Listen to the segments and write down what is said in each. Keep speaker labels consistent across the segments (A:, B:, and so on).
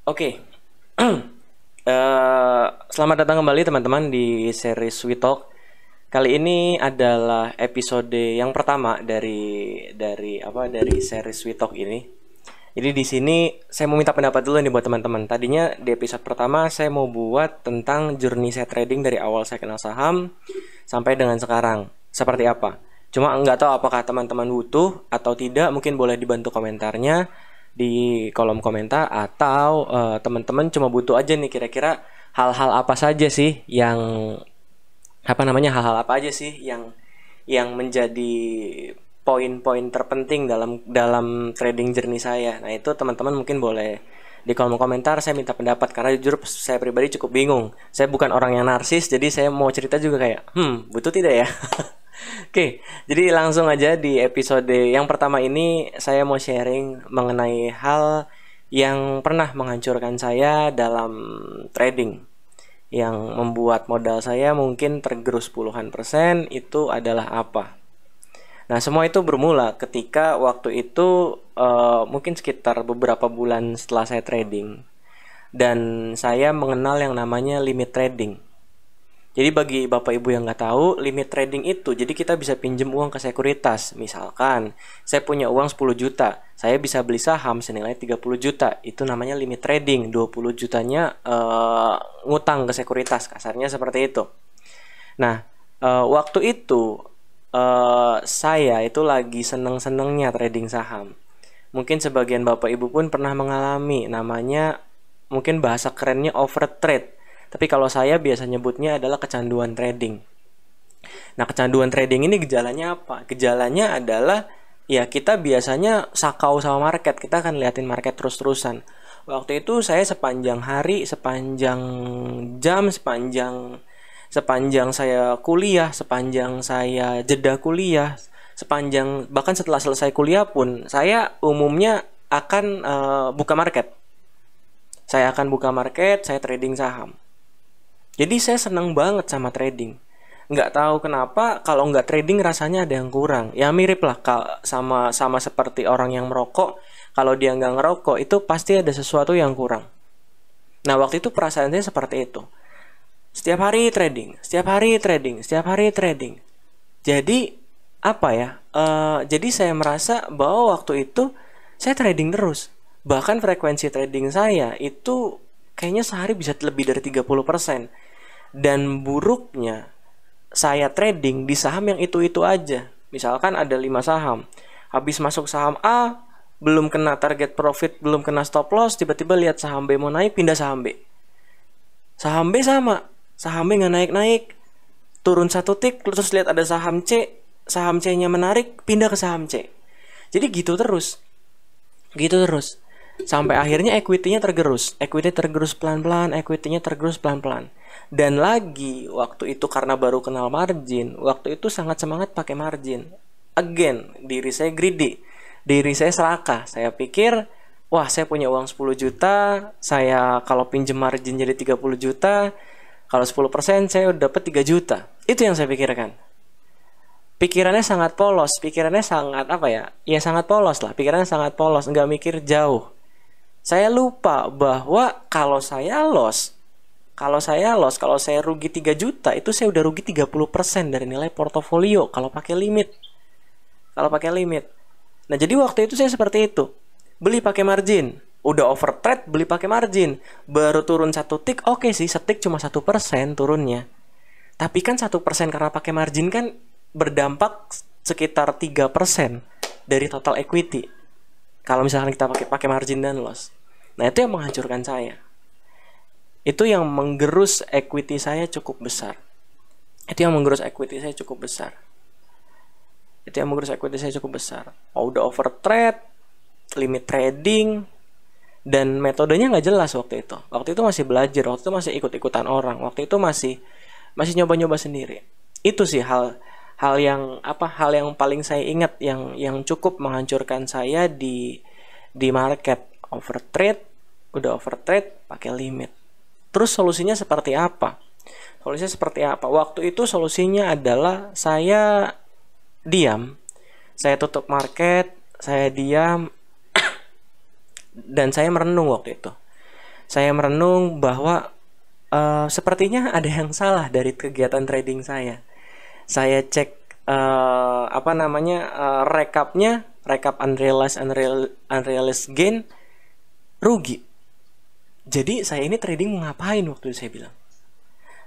A: Oke, selamat datang kembali teman-teman di series We Talk. Kali ini adalah episode yang pertama dari series We Talk ini. Jadi di sini saya mau minta pendapat dulu nih buat teman-teman. Tadinya di episode pertama saya mau buat tentang journey saya trading dari awal saya kenal saham sampai dengan sekarang. Seperti apa? Cuma nggak tahu apakah teman-teman butuh atau tidak. Mungkin boleh dibantu komentarnya di kolom komentar, atau teman-teman cuma butuh aja nih kira-kira hal-hal apa saja sih yang hal-hal apa aja sih yang menjadi poin-poin terpenting dalam dalam trading journey saya. Nah, itu teman-teman mungkin boleh di kolom komentar. Saya minta pendapat karena jujur saya pribadi cukup bingung. Saya bukan orang yang narsis, jadi saya mau cerita juga kayak butuh tidak ya. Oke, jadi langsung aja di episode yang pertama ini saya mau sharing mengenai hal yang pernah menghancurkan saya dalam trading, yang membuat modal saya mungkin tergerus puluhan persen. Itu adalah apa? Nah, semua itu bermula ketika waktu itu mungkin sekitar beberapa bulan setelah saya trading, dan saya mengenal yang namanya limit trading. Jadi bagi Bapak Ibu yang nggak tahu, limit trading itu, jadi kita bisa pinjam uang ke sekuritas. Misalkan, saya punya uang 10 juta, saya bisa beli saham senilai 30 juta. Itu namanya limit trading, 20 jutanya ngutang ke sekuritas, kasarnya seperti itu. Nah, waktu itu saya itu lagi seneng-senengnya trading saham. Mungkin sebagian Bapak Ibu pun pernah mengalami, namanya mungkin bahasa kerennya overtrade. Tapi kalau saya biasa nyebutnya adalah kecanduan trading. Nah, kecanduan trading ini gejalanya apa? Gejalanya adalah ya kita biasanya sakau sama market. Kita akan liatin market terus-terusan. Waktu itu saya sepanjang hari, sepanjang jam, sepanjang saya kuliah, sepanjang saya jeda kuliah, sepanjang bahkan setelah selesai kuliah pun saya umumnya akan buka market. Saya akan buka market, saya trading saham. Jadi saya senang banget sama trading. Nggak tahu kenapa kalau nggak trading rasanya ada yang kurang. Ya mirip lah sama seperti orang yang merokok. Kalau dia nggak ngerokok itu pasti ada sesuatu yang kurang. Nah, waktu itu perasaan saya seperti itu. Setiap hari trading, setiap hari trading, setiap hari trading. Jadi apa ya? Jadi saya merasa bahwa waktu itu saya trading terus. Bahkan frekuensi trading saya itu kayaknya sehari bisa lebih dari 30%. Dan buruknya, saya trading di saham yang itu-itu aja. Misalkan ada 5 saham. Habis masuk saham A, belum kena target profit, belum kena stop loss, tiba-tiba lihat saham B mau naik, pindah saham B. Saham B sama, saham B nggak naik-naik. Turun satu tik, terus lihat ada saham C, saham C-nya menarik, pindah ke saham C. Jadi gitu terus. Gitu terus. Sampai akhirnya equity-nya tergerus. Equity tergerus pelan-pelan, equity-nya tergerus pelan-pelan. Dan lagi waktu itu karena baru kenal margin, waktu itu sangat semangat pakai margin. Again, diri saya greedy, diri saya serakah. Saya pikir, wah saya punya uang 10 juta, saya kalau pinjem margin jadi 30 juta, kalau 10% saya udah dapat 3 juta. Itu yang saya pikirkan. Pikirannya sangat polos, pikirannya sangat apa ya? Ya sangat polos lah, pikirannya sangat polos, nggak mikir jauh. Saya lupa bahwa kalau saya rugi 3 juta, itu saya udah rugi 30% dari nilai portofolio kalau pakai limit. Kalau pakai limit. Nah, jadi waktu itu saya seperti itu. Beli pakai margin. Udah overtrade, beli pakai margin. Baru turun satu tik, oke sih, setik cuma 1% turunnya. Tapi kan 1% karena pakai margin kan berdampak sekitar 3% dari total equity. Kalau misalkan kita pakai margin dan loss. Nah, itu yang menghancurkan saya. Itu yang menggerus equity saya cukup besar. Itu yang menggerus equity saya cukup besar. Udah overtrade, limit trading, dan metodenya nggak jelas waktu itu. Waktu itu masih belajar, waktu itu masih ikut-ikutan orang, waktu itu masih nyoba-nyoba sendiri. Itu sih hal yang paling saya ingat yang cukup menghancurkan saya di market. Udah overtrade pakai limit. Terus solusinya seperti apa? Waktu itu solusinya adalah saya diam, saya tutup market, saya diam, dan saya merenung waktu itu. saya merenung bahwa sepertinya ada yang salah dari kegiatan trading saya. Saya cek rekap unrealized gain, rugi. Jadi saya ini trading mau ngapain waktu itu saya bilang.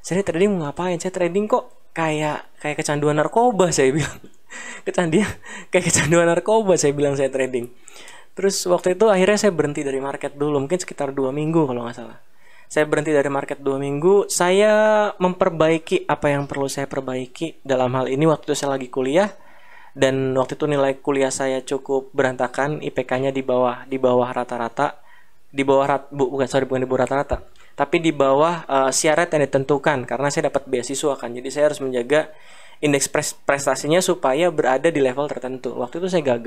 A: Saya trading mau ngapain? Saya trading kok kayak kecanduan narkoba saya bilang. Kayak kecanduan narkoba saya bilang saya trading. Terus waktu itu akhirnya saya berhenti dari market dulu, mungkin sekitar 2 minggu kalau nggak salah. Saya berhenti dari market 2 minggu, saya memperbaiki apa yang perlu saya perbaiki. Dalam hal ini waktu itu saya lagi kuliah, dan waktu itu nilai kuliah saya cukup berantakan, IPK-nya di bawah rata-rata, bukan di bawah rata-rata, tapi di bawah syarat yang ditentukan, karena saya dapat beasiswa kan, jadi saya harus menjaga indeks prestasinya supaya berada di level tertentu. Waktu itu saya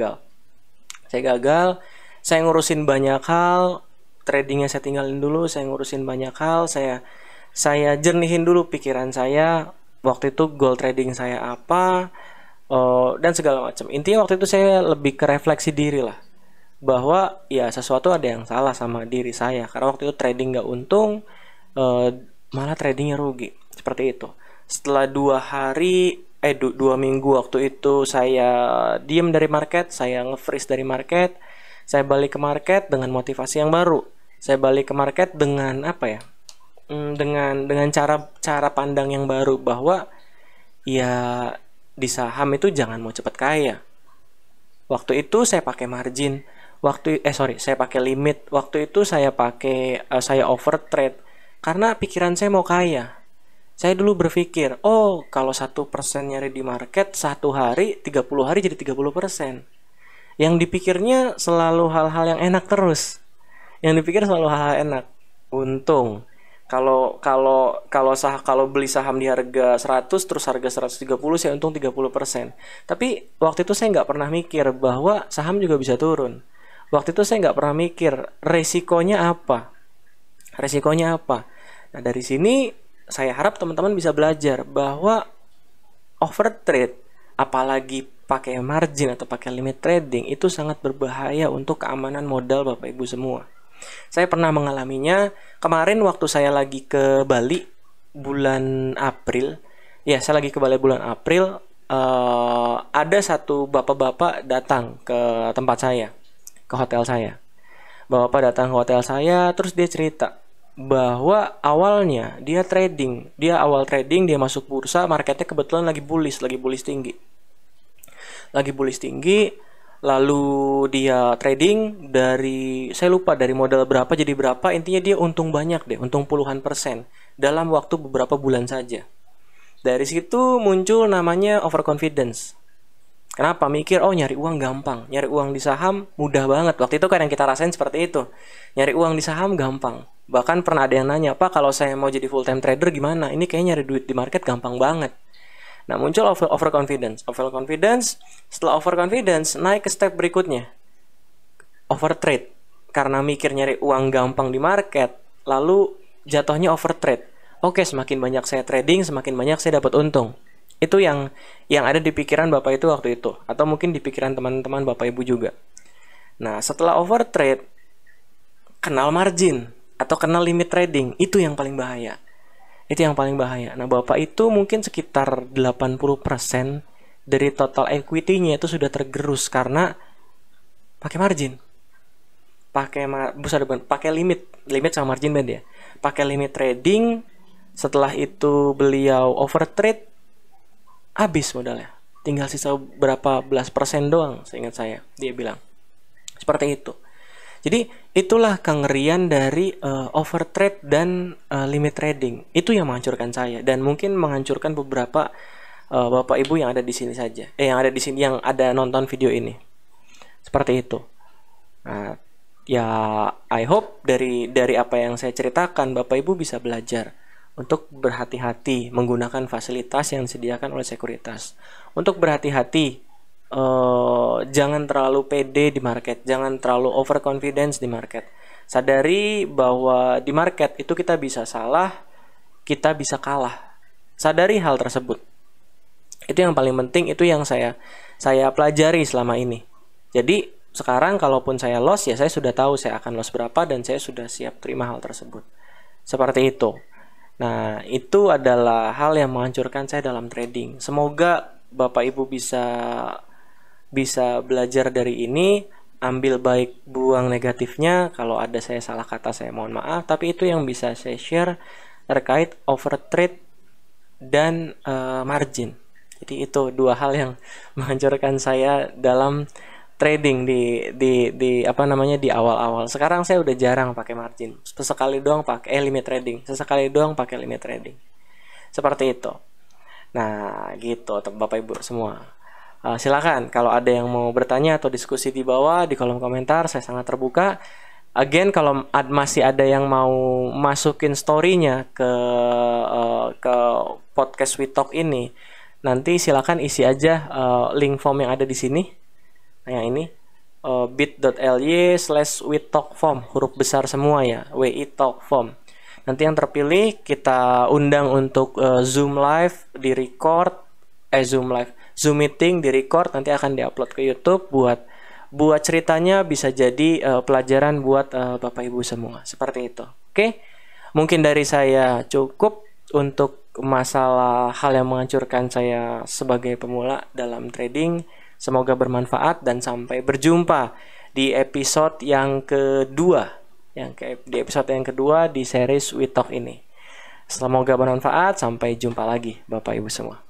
A: gagal, saya ngurusin banyak hal, tradingnya saya tinggalin dulu, saya ngurusin banyak hal, saya jernihin dulu pikiran saya, waktu itu goal trading saya apa, dan segala macam. Intinya waktu itu saya lebih ke refleksi diri lah, bahwa ya sesuatu ada yang salah sama diri saya, karena waktu itu trading nggak untung, malah tradingnya rugi, seperti itu. Setelah 2 minggu waktu itu saya diem dari market, saya nge-freeze dari market, saya balik ke market dengan motivasi yang baru. Saya balik ke market dengan dengan cara pandang yang baru, bahwa ya di saham itu jangan mau cepat kaya. Waktu itu saya pakai margin, saya pakai limit. Waktu itu saya overtrade karena pikiran saya mau kaya. Saya dulu berpikir, kalau 1% nyari di market 1 hari, 30 hari jadi 30%. Yang dipikirnya selalu hal-hal yang enak terus. Untung. Kalau beli saham di harga 100 terus harga 130, saya untung 30%. Tapi waktu itu saya nggak pernah mikir bahwa saham juga bisa turun. Waktu itu saya nggak pernah mikir resikonya apa. Nah, dari sini saya harap teman-teman bisa belajar bahwa overtrade, apalagi pakai margin atau pakai limit trading, itu sangat berbahaya untuk keamanan modal Bapak Ibu semua. Saya pernah mengalaminya kemarin waktu saya lagi ke Bali bulan April. Ya, saya lagi ke Bali bulan April. Ada satu bapak-bapak datang ke tempat saya, ke hotel saya. Bapak datang ke hotel saya, terus dia cerita bahwa awalnya dia awal trading, dia masuk bursa, marketnya kebetulan lagi bullish tinggi. Lalu dia trading saya lupa dari modal berapa jadi berapa, intinya dia untung banyak deh, untung puluhan persen dalam waktu beberapa bulan saja. Dari situ muncul namanya overconfidence. Kenapa? Mikir, nyari uang gampang, nyari uang di saham mudah banget. Waktu itu kan yang kita rasain seperti itu, nyari uang di saham gampang. Bahkan pernah ada yang nanya, Pak, kalau saya mau jadi full time trader gimana? Ini kayaknya nyari duit di market gampang banget. Nah, muncul overconfidence. Setelah overconfidence, naik ke step berikutnya, overtrade. Karena mikir nyari uang gampang di market, lalu jatuhnya overtrade. Oke, semakin banyak saya trading, semakin banyak saya dapat untung. Itu yang ada di pikiran Bapak itu waktu itu, atau mungkin di pikiran teman-teman Bapak Ibu juga. Nah, setelah overtrade, kenal margin atau kenal limit trading, itu yang paling bahaya. Nah, Bapak itu mungkin sekitar 80% dari total equity-nya itu sudah tergerus karena pakai margin. Pakai limit sama margin beda ya. Pakai limit trading, setelah itu beliau overtrade, habis modalnya. Tinggal sisa berapa belas persen doang, seingat saya, dia bilang. Seperti itu. Jadi itulah kengerian dari overtrade dan limit trading. Itu yang menghancurkan saya dan mungkin menghancurkan beberapa Bapak Ibu yang ada di sini saja. Yang ada nonton video ini. Seperti itu. Nah, ya I hope dari apa yang saya ceritakan Bapak Ibu bisa belajar untuk berhati-hati menggunakan fasilitas yang disediakan oleh sekuritas. Untuk berhati-hati, jangan terlalu pede di market, jangan terlalu overconfidence di market. Sadari bahwa di market itu kita bisa salah, kita bisa kalah. Sadari hal tersebut. Itu yang paling penting, itu yang saya pelajari selama ini. Jadi Sekarang kalaupun saya loss, ya saya sudah tahu saya akan loss berapa dan saya sudah siap terima hal tersebut. Seperti itu. Nah, itu adalah hal yang menghancurkan saya dalam trading. Semoga Bapak Ibu bisa belajar dari ini, ambil baik, buang negatifnya. Kalau ada saya salah kata, saya mohon maaf, tapi itu yang bisa saya share terkait overtrade dan margin. Jadi itu dua hal yang menghancurkan saya dalam trading di apa namanya, di awal-awal. Sekarang saya udah jarang pakai margin. Sesekali doang pakai limit trading. Sesekali doang pakai limit trading. Seperti itu. Nah, gitu Bapak Ibu semua. Silakan kalau ada yang mau bertanya atau diskusi di bawah di kolom komentar, saya sangat terbuka. Again, kalau masih ada yang mau masukin story-nya ke podcast We Talk ini, nanti silakan isi aja link form yang ada di sini. Nah, yang ini bit.ly/WeTalkForm, huruf besar semua ya, WI Talk Form. Nanti yang terpilih kita undang untuk Zoom live di record, Zoom meeting di record, nanti akan diupload ke YouTube buat ceritanya bisa jadi pelajaran buat Bapak Ibu semua. Seperti itu. Oke. Mungkin dari saya cukup untuk masalah hal yang menghancurkan saya sebagai pemula dalam trading. Semoga bermanfaat dan sampai berjumpa di episode yang kedua. Di episode yang kedua di series We Talk ini. Semoga bermanfaat, sampai jumpa lagi Bapak Ibu semua.